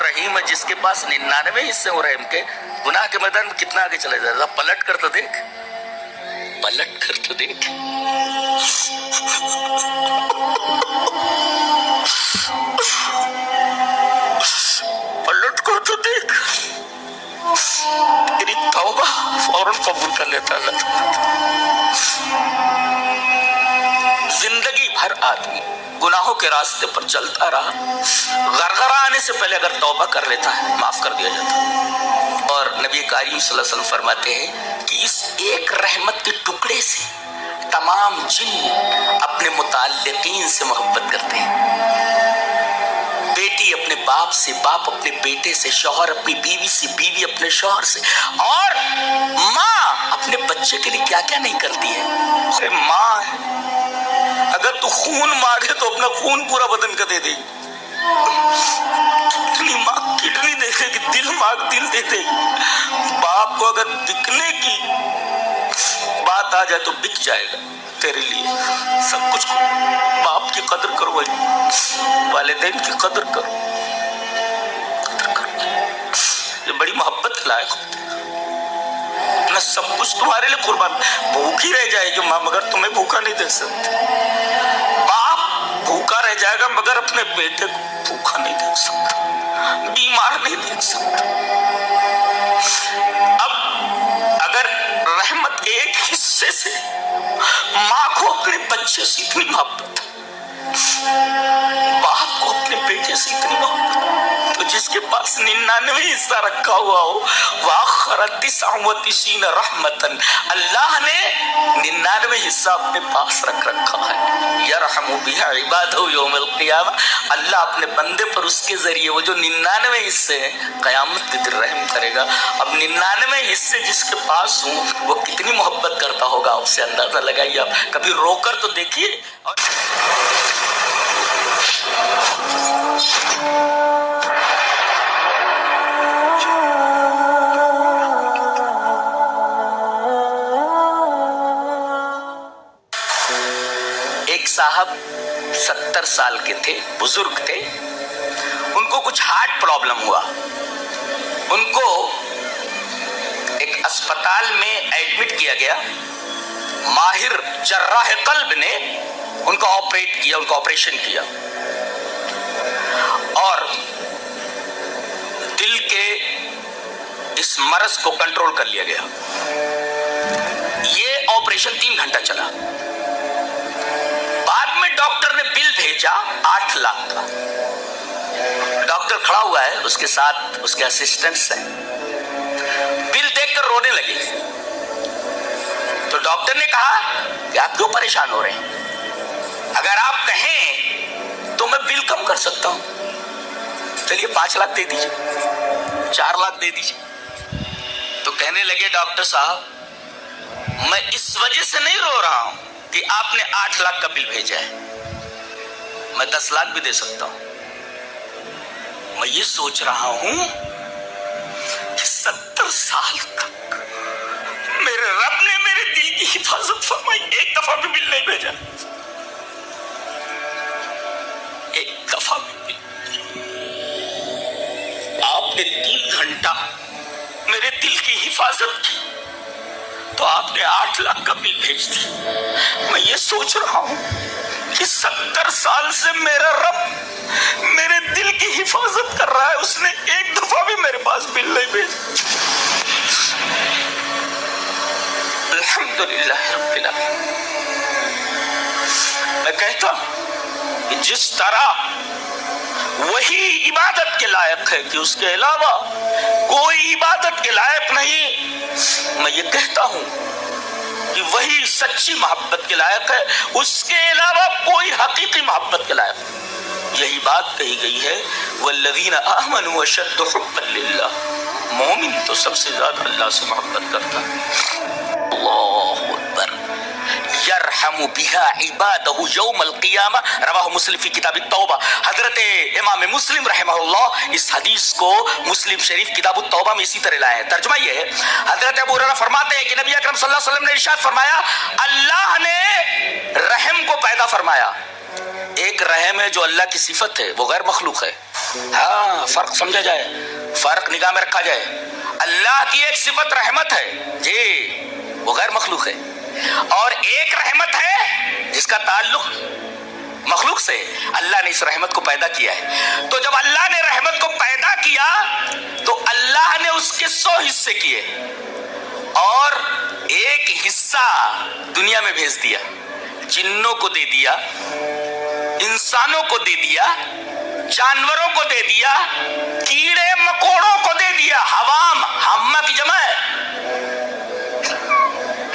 رحیم ہے جس کے پاس 99 حصے ہو رحم کے، گناہ کے میدان میں کتنا آگے چلے جائے گا؟ پلٹ کر تو دیکھ، پلٹ کر تو دیکھ. پلٹ کر تو دیکھ، تیری توبہ فوراً قبول کر لیتا اللہ تعالیٰ. زندگی بھر آدمی گناہوں کے راستے پر چلتا رہا، غرغرہ آنے سے پہلے اگر توبہ کر لیتا ہے معاف کر دیا جاتا ہے. اور نبی کریم صلی اللہ علیہ وسلم فرماتے ہیں کہ اس ایک رحمت کے ٹکڑے سے تمام جن اپنے متعلقین سے محبت کرتے ہیں. بیٹی اپنے باپ سے، باپ اپنے بیٹے سے، شوہر اپنی بیوی سے، بیوی اپنے شوہر سے، اور ماں اپنے بچے کے لیے کیا کیا نہیں کرتی ہے. ماں ہے، اگر تو خون مانگے تو اپنا خون پورا بدن کا دے دے گی. کڈنی مانگ کڈنی دے دے گی، دل مانگ دل دے دے گی. باپ کو اگر بکنے کی بات آ جائے تو بک جائے گا تیرے لیے سب کچھ. باپ کی قدر کرو بھائی، والدین کی قدر کرو، یہ بڑی محبت لائق ہوتے ہیں. اپنا سب کچھ تمہارے لیے قربان، بھوکی رہ جائے گی ماں مگر تمہیں بھوکا نہیں دے سکتے. باپ بھوکا رہ جائے گا مگر اپنے بیٹے کو بھوکا نہیں دے سکتا، بیمار نہیں دیکھ سکتا. اب اگر رحمت کے ایک حصے سے ماں کو اپنے بچے سے اتنی محبت، باپ کو اپنے بیٹے سے اتنی محبت، تو جس کے پاس 99 حصہ رکھا ہوا ہو، وآخر 99 رحمتن، اللہ نے 99 حصہ اپنے پاس رکھ رکھا ہے. یرحم بہا عبادہ یوم القیامہ، اللہ اپنے بندے پر اس کے ذریعے وہ جو 99 حصے ہیں قیامت کے دن رحم کرے گا. اب 99 حصے جس کے پاس ہوں وہ کتنی محبت کرتا ہوگا، آپ سے اندازہ لگائیے. آپ کبھی رو کر تو دیکھیے. ایک صاحب 70 سال کے تھے، بزرگ تھے، ان کو کچھ ہارٹ پرابلم ہوا. ان کو ایک اسپتال میں ایڈمٹ کیا گیا. ماہر جراح قلب نے ان کا آپریشن کیا اور دل کے اس مرض کو کنٹرول کر لیا گیا. یہ آپریشن 3 گھنٹہ چلا. بعد میں ڈاکٹر نے بل بھیجا 8 لاکھ کا. ڈاکٹر کھڑا ہوا ہے، اس کے ساتھ اس کے اسسٹنٹس ہیں. بل دیکھ کر رونے لگے. تو ڈاکٹر نے کہا کہ آپ کیوں پریشان ہو رہے ہیں؟ اگر آپ کہیں تو میں بل کم کر سکتا ہوں. چلیے 5 لاکھ دے دیجیے، 4 لاکھ دے دیجیے. تو کہنے لگے ڈاکٹر صاحب میں اس وجہ سے نہیں رو رہا ہوں کہ آپ نے 8 لاکھ کا بل بھیجا ہے، میں 10 لاکھ بھی دے سکتا ہوں. میں یہ سوچ رہا ہوں کہ 70 سال تک میرے رب نے میرے دل کی حفاظت فرمائی، ایک دفعہ بھی بل نہیں بھیجا، ایک دفعہ بھی بل. آپ نے 3 گھنٹہ میرے دل کی حفاظت کی تو آپ نے 8 لاکھ کا بل بھیج دیا. میں یہ سوچ رہا ہوں کہ 70 سال سے میرا رب میرے دل کی حفاظت کر رہا ہے، اس نے ایک دفعہ بھی میرے پاس بل نہیں بھیجا. الحمدللہ رب العالمین. میں کہتا ہوں کہ جس طرح وہی عبادت کے لائق ہے کہ اس کے علاوہ کوئی عبادت کے لائق نہیں، میں یہ کہتا ہوں کہ وہی سچی محبت کے لائق ہے، اس کے علاوہ کوئی حقیقی محبت کے لائق. یہی بات کہی گئی ہے والذین آمنوا اشد حبا للہ، مومن تو سب سے زیادہ اللہ سے محبت کرتا ہے. اللہ اکبر. یرحم بہا عبادہ یوم القیامہ، رواہ مسلم فی کتاب التوبہ. حضرت امام مسلم رحمہ اللہ اس حدیث کو مسلم شریف کتاب التوبہ میں اسی طرح لائے ہیں. ترجمہ یہ ہے، حضرت ابو ہریرہ فرماتے ہیں کہ نبی اکرم صلی اللہ علیہ وسلم نے ارشاد فرمایا اللہ نے رحم کو پیدا فرمایا ایک رحم ہے جو اللہ کی صفت ہے، وہ غیر مخلوق ہے. ہاں فرق سمجھا جائے، فرق نگاہ میں رکھا جائے. اللہ کی ایک صفت رحمت ہے جی، وہ غیر مخلوق ہے. اور ایک رحمت ہے جس کا تعلق مخلوق سے. اللہ نے اس رحمت کو پیدا کیا ہے. تو جب اللہ نے رحمت کو پیدا کیا تو اللہ نے اس کے 100 حصے کیے اور ایک حصہ دنیا میں بھیج دیا. جنوں کو دے دیا، انسانوں کو دے دیا، جانوروں کو دے دیا، کیڑے مکوڑوں کو دے دیا. حوام، حمہ کی جمع ہے.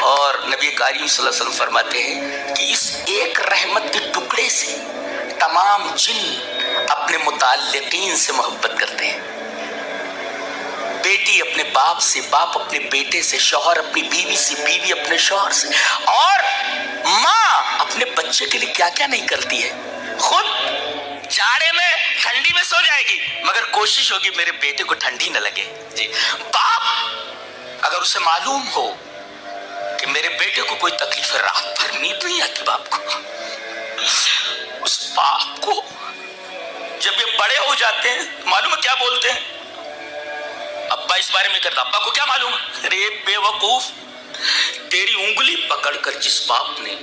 اور نبی کریم صلی اللہ علیہ وسلم فرماتے ہیں کہ اس ایک رحمت کے ٹکڑے سے تمام جن اپنے متعلقین سے محبت کرتے ہیں. بیٹی اپنے باپ سے، باپ اپنے بیٹے سے، شوہر اپنی بیوی سے، بیوی اپنے شوہر سے، اور ماں اپنے بچے کے لیے کیا کیا نہیں کرتی ہے. خود جاڑے میں ٹھنڈی میں سو جائے گی مگر کوشش ہوگی میرے بیٹے کو ٹھنڈی نہ لگے جی. باپ اگر اسے معلوم ہو کہ میرے بیٹے کو کوئی تکلیف ہے، رات بھر نیند نہیں آتی باپ کو، اس باپ کو جب یہ بڑے ہو جاتے ہیں معلوم ہے کیا بولتے ہیں؟ ابا اس بارے میں کرتا، ابا کو کیا معلوم؟ ارے بے وقوف، تیری انگلی پکڑ کر جس باپ نے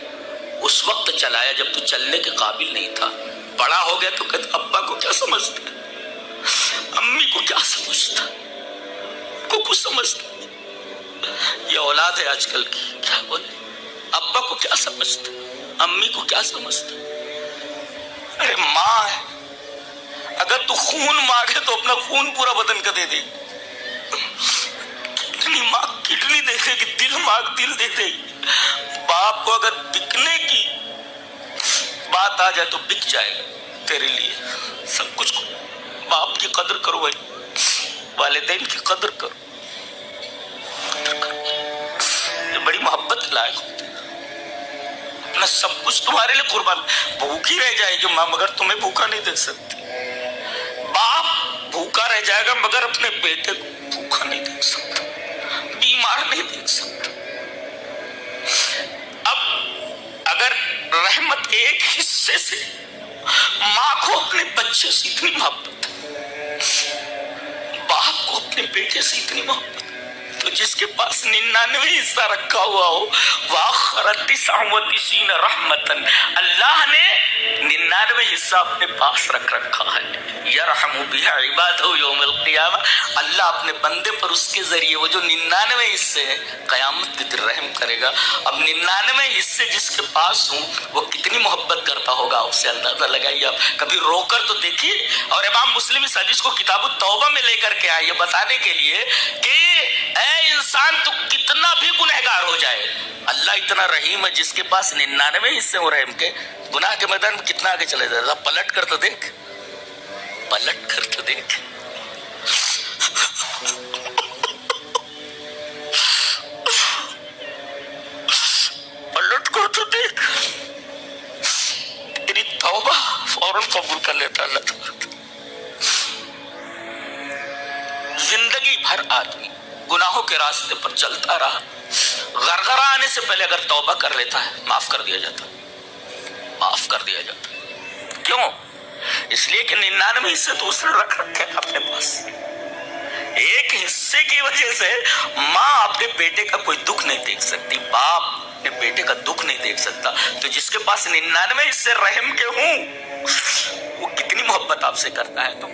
اس وقت چلایا جب تو چلنے کے قابل نہیں تھا، بڑا ہو گیا تو کہتا ابا کو کیا سمجھتا، امی کو کیا سمجھتا، کو کچھ سمجھتا. یہ اولاد ہے آج کل کی، کیا بولے، ابا کو کیا سمجھتا، امی کو کیا سمجھتا. ارے ماں ہے، اگر تو خون مانگے تو اپنا خون پورا بدن کا دے دے. کڈنی مانگ کڈنی دے دے گی، دل مانگ دل دے دے. باپ کو اگر بکنے کی بات آ جائے تو بک جائے گا تیرے لیے سب کچھ. باپ کی قدر کرو بھائی، والدین کی قدر کرو. یہ بڑی محبت لائق ہوتی ہے. اپنا سب کچھ تمہارے لیے قربان. بھوکی رہ جائے گی ماں مگر تمہیں بھوکا نہیں دیکھ سکتی. باپ بھوکا رہ جائے گا مگر اپنے بیٹے کو بھوکا نہیں دیکھ سکتا، بیمار نہیں دیکھ سکتا. اب اگر رحمت کے ایک حصے سے ماں کو اپنے بچے سے اتنی محبت، باپ کو اپنے بیٹے سے اتنی محبت، تو جس کے پاس 99 حصہ رکھا ہوا ہو، وَآخَرَ 99 رحمتاً، اللہ نے 99 حصہ اپنے پاس رکھ رکھا ہے. یرحم بها عبادہ یوم القیامہ، اللہ اپنے بندے پر اس کے ذریعے وہ جو 99 حصے ہیں قیامت کے دن رحم کرے گا. اب 99 حصے جس کے پاس ہوں وہ کتنی محبت کرتا ہوگا، آپ سے اندازہ لگائیے. آپ کبھی رو کر تو دیکھیے. اور امام مسلم اس حدیث کو کتاب التوبہ میں لے کر کے آئے یہ بتانے کے لیے کہ اے انسان تو کتنا بھی گنہگار ہو جائے، اللہ اتنا رحیم ہے جس کے پاس 99 حصے ہو رحم کے، گناہ کے میدان میں کتنا آگے چلے جائے. پلٹ کر تو دیکھ، پلٹ کر تو دیکھ. پلٹ کر تو دیکھ، تیری توبہ فوراً قبول کر لیتا اللہ تعالیٰ. زندگی بھر آدمی گناہوں کے راستے پر چلتا رہا، غرغرہ آنے سے پہلے اگر توبہ کر لیتا ہے معاف کر دیا جاتا، معاف کر دیا جاتا. کیوں؟ اس لیے کہ 99 حصے تو اس نے رکھ رکھے اپنے پاس. ایک حصے کی وجہ سے ماں اپنے بیٹے کا کوئی دکھ نہیں دیکھ سکتی، باپ اپنے بیٹے کا دکھ نہیں دیکھ سکتا. تو جس کے پاس 99 حصے رحم کے ہوں وہ کتنی محبت آپ سے کرتا ہے. تو